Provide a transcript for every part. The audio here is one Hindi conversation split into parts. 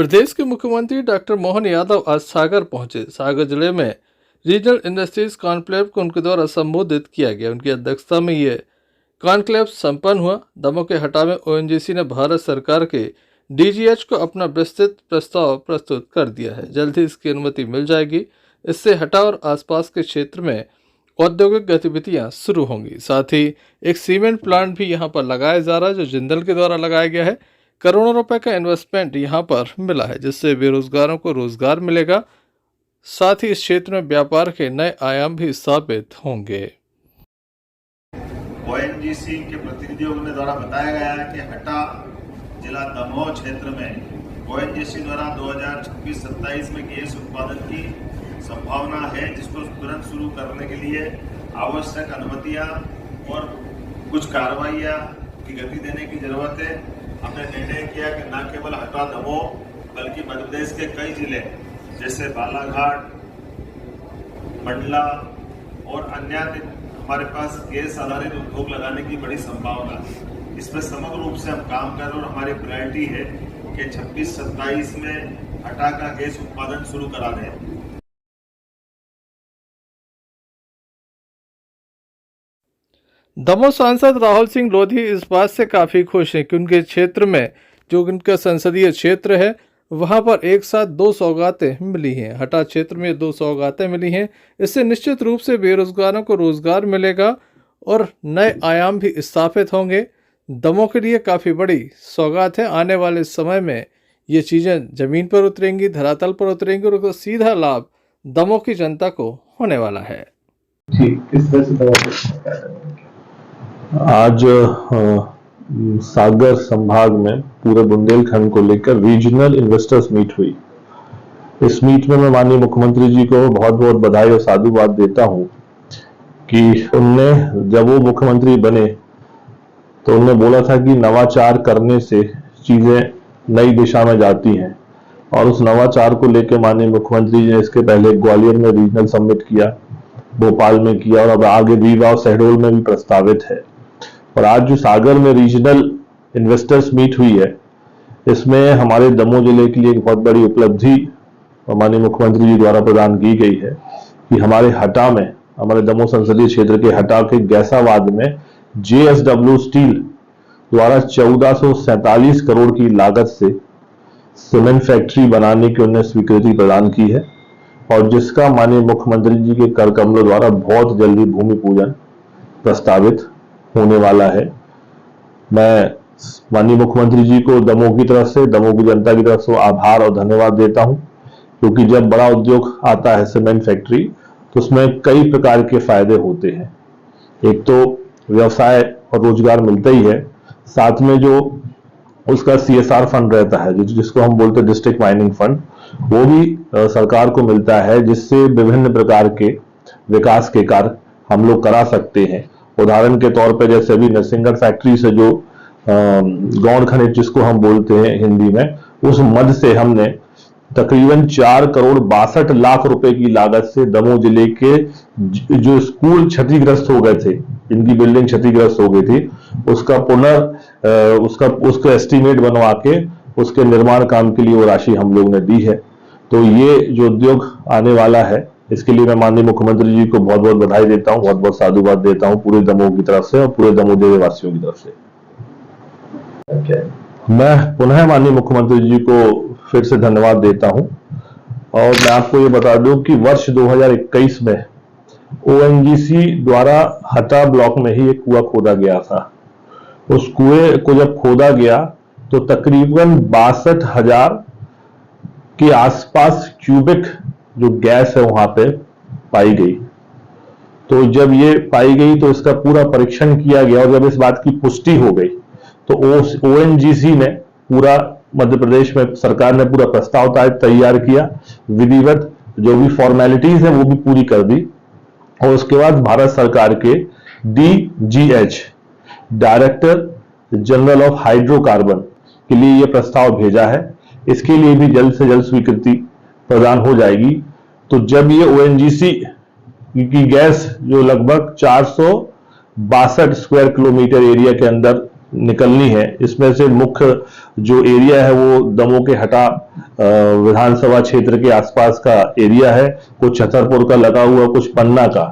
प्रदेश के मुख्यमंत्री डॉक्टर मोहन यादव आज सागर पहुंचे। सागर जिले में रीजनल इंडस्ट्रीज कॉन्क्लेव को उनके द्वारा संबोधित किया गया। उनकी अध्यक्षता में ये कॉन्क्लेव संपन्न हुआ। दमोह के हटा में ओएनजीसी ने भारत सरकार के डीजीएच को अपना विस्तृत प्रस्ताव प्रस्तुत कर दिया है। जल्द ही इसकी अनुमति मिल जाएगी। इससे हटा और आसपास के क्षेत्र में औद्योगिक गतिविधियां शुरू होंगी। साथ ही एक सीमेंट प्लांट भी यहां पर लगाया जा रहा है, जो जिंदल के द्वारा लगाया गया है। करोड़ों रुपए का इन्वेस्टमेंट यहां पर मिला है, जिससे बेरोजगारों को रोजगार मिलेगा। साथ ही इस क्षेत्र में व्यापार के नए आयाम भी स्थापित होंगे। ओएनजीसी के प्रतिनिधियों के द्वारा बताया गया है कि हटा जिला दमोह क्षेत्र में ओएनजीसी द्वारा 2026-27 में गैस उत्पादन की संभावना है, जिसको तुरंत शुरू करने के लिए आवश्यक अनुमतियां और कुछ कार्रवाइयां की गति देने की जरूरत है। हमने निर्णय किया कि न केवल हटा दमोह बल्कि मध्य प्रदेश के कई जिले जैसे बालाघाट, मंडला और अन्य हमारे पास गैस आधारित उद्योग लगाने की बड़ी संभावना है। इसमें समग्र रूप से हम काम कर रहे हैं और हमारी प्रायोरिटी है कि 26-27 में हटा का गैस उत्पादन शुरू करा दें। दमोह सांसद राहुल सिंह लोधी इस बात से काफ़ी खुश हैं कि उनके क्षेत्र में, जो उनका संसदीय क्षेत्र है, वहां पर एक साथ 2 सौगातें मिली हैं। हटा क्षेत्र में 2 सौगातें मिली हैं। इससे निश्चित रूप से बेरोजगारों को रोजगार मिलेगा और नए आयाम भी स्थापित होंगे। दमोह के लिए काफ़ी बड़ी सौगात है। आने वाले समय में ये चीज़ें ज़मीन पर उतरेंगी, धरातल पर उतरेंगी और उसका सीधा लाभ दमोह की जनता को होने वाला है। किस तरह से आज सागर संभाग में पूरे बुंदेलखंड को लेकर रीजनल इन्वेस्टर्स मीट हुई। इस मीट में मैं माननीय मुख्यमंत्री जी को बहुत बहुत बधाई और साधुवाद देता हूं कि उनने, जब वो मुख्यमंत्री बने तो उन्होंने बोला था कि नवाचार करने से चीजें नई दिशा में जाती हैं, और उस नवाचार को लेकर माननीय मुख्यमंत्री जी ने इसके पहले ग्वालियर में रीजनल समिट किया, भोपाल में किया, और अब आगे रीवा और शहडोल में भी प्रस्तावित है। और आज जो सागर में रीजनल इन्वेस्टर्स मीट हुई है, इसमें हमारे दमोह जिले के लिए एक बहुत बड़ी उपलब्धि माननीय मुख्यमंत्री जी द्वारा प्रदान की गई है कि हमारे हटा में, हमारे दमोह संसदीय क्षेत्र के हटा के गैसाबाद में जेएसडब्ल्यू स्टील द्वारा 1447 करोड़ की लागत से सीमेंट फैक्ट्री बनाने की उन्हें स्वीकृति प्रदान की है, और जिसका माननीय मुख्यमंत्री जी के कर कमलों द्वारा बहुत जल्दी भूमि पूजन प्रस्तावित होने वाला है। मैं माननीय मुख्यमंत्री जी को दमोह की तरफ से, दमोह की जनता की तरफ से आभार और धन्यवाद देता हूं, क्योंकि जब बड़ा उद्योग आता है सीमेंट फैक्ट्री, तो उसमें कई प्रकार के फायदे होते हैं। एक तो व्यवसाय और रोजगार मिलता ही है, साथ में जो उसका सीएसआर फंड रहता है, जिसको हम बोलते हैं डिस्ट्रिक्ट माइनिंग फंड, वो भी सरकार को मिलता है, जिससे विभिन्न प्रकार के विकास के कार्य हम लोग करा सकते हैं। उदाहरण के तौर पर जैसे अभी नरसिंहगढ़ फैक्ट्री से जो गौण खनिज जिसको हम बोलते हैं हिंदी में, उस मद से हमने तकरीबन 4 करोड़ 62 लाख रुपए की लागत से दमोह जिले के जो स्कूल क्षतिग्रस्त हो गए थे, इनकी बिल्डिंग क्षतिग्रस्त हो गई थी, उसका उसका एस्टीमेट बनवा के उसके निर्माण काम के लिए वो राशि हम लोग ने दी है। तो ये जो उद्योग आने वाला है, इसके लिए मैं माननीय मुख्यमंत्री जी को बहुत बहुत बधाई देता हूं, बहुत बहुत साधुवाद देता हूं पूरे दमोह की तरफ से और पूरे दमोह जिले वासियों की तरफ से। मैं पुनः माननीय मुख्यमंत्री जी को फिर से धन्यवाद देता हूं, और मैं आपको ये बता दूं कि वर्ष 2021 में ओएनजीसी द्वारा हटा ब्लॉक में ही एक कुआं खोदा गया था। उस कुएं को जब खोदा गया तो तकरीबन 62,000 के आसपास क्यूबिक जो गैस है वहां पे पाई गई। तो जब ये पाई गई तो इसका पूरा परीक्षण किया गया, और जब इस बात की पुष्टि हो गई तो ओएनजीसी ने पूरा, मध्य प्रदेश में सरकार ने पूरा प्रस्ताव तैयार किया, विधिवत जो भी फॉर्मेलिटीज है वो भी पूरी कर दी, और उसके बाद भारत सरकार के DGH, director general of hydrocarbon, के लिए यह प्रस्ताव भेजा है। इसके लिए भी जल्द से जल्द स्वीकृति प्रदान हो जाएगी। तो जब ये ओएनजीसी की गैस जो लगभग 462 स्क्वायर किलोमीटर एरिया के अंदर निकलनी है। इसमें से मुख्य जो एरिया है वो दमोह के हटा विधानसभा क्षेत्र के आसपास का एरिया है, कुछ छतरपुर का लगा हुआ, कुछ पन्ना का,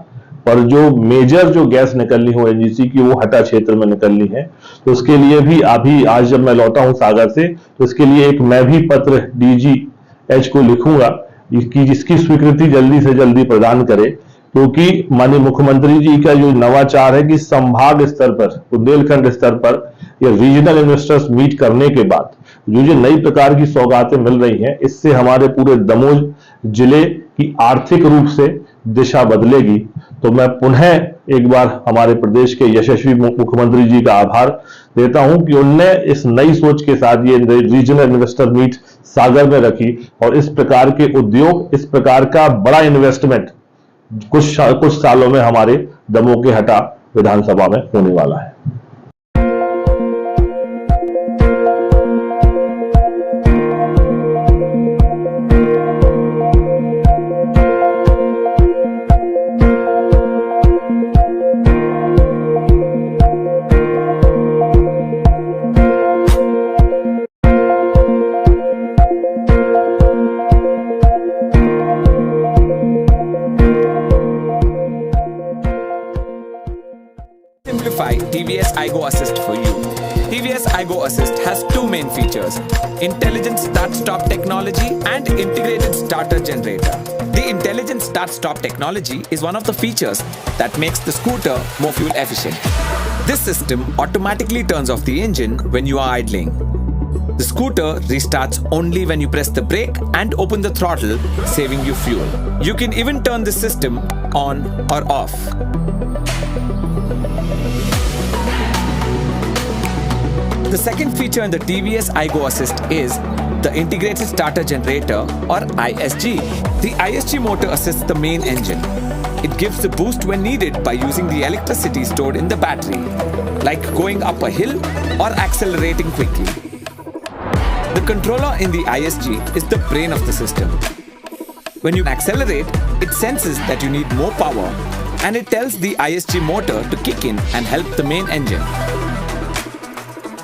पर जो मेजर जो गैस निकलनी हो एनजीसी की वो हटा क्षेत्र में निकलनी है। तो उसके लिए भी अभी आज जब मैं लौटा हूं सागर से, तो इसके लिए एक मैं भी पत्र डीजीएच को लिखूंगा कि जिसकी स्वीकृति जल्दी से जल्दी प्रदान करे, क्योंकि माननीय मुख्यमंत्री जी का जो नवाचार है कि संभाग स्तर पर, बुंदेलखंड स्तर पर या रीजनल इन्वेस्टर्स मीट करने के बाद जो नई प्रकार की सौगातें मिल रही हैं, इससे हमारे पूरे दमोह जिले की आर्थिक रूप से दिशा बदलेगी। तो मैं पुनः एक बार हमारे प्रदेश के यशस्वी मुख्यमंत्री जी का आभार देता हूं कि उनने इस नई सोच के साथ ये रीजनल इन्वेस्टर मीट सागर में रखी और इस प्रकार के उद्योग, इस प्रकार का बड़ा इन्वेस्टमेंट कुछ सालों में हमारे दमोह के हटा विधानसभा में होने वाला है। Simplify TVS iGo Assist for you. TVS iGo Assist has two main features: intelligent start-stop technology and integrated starter generator. The intelligent start-stop technology is one of the features that makes the scooter more fuel efficient. This system automatically turns off the engine when you are idling. The scooter restarts only when you press the brake and open the throttle, saving you fuel. You can even turn the system on or off. The second feature in the TVS iGo Assist is the Integrated Starter Generator or ISG. The ISG motor assists the main engine. It gives the boost when needed by using the electricity stored in the battery, like going up a hill or accelerating quickly. The controller in the ISG is the brain of the system. When you accelerate, it senses that you need more power and it tells the ISG motor to kick in and help the main engine.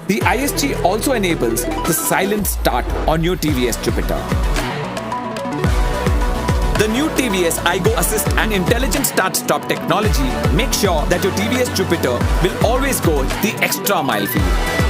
The ISG also enables the silent start on your TVS Jupiter. The new TVS iGo Assist and intelligent start-stop technology make sure that your TVS Jupiter will always go the extra mile for you.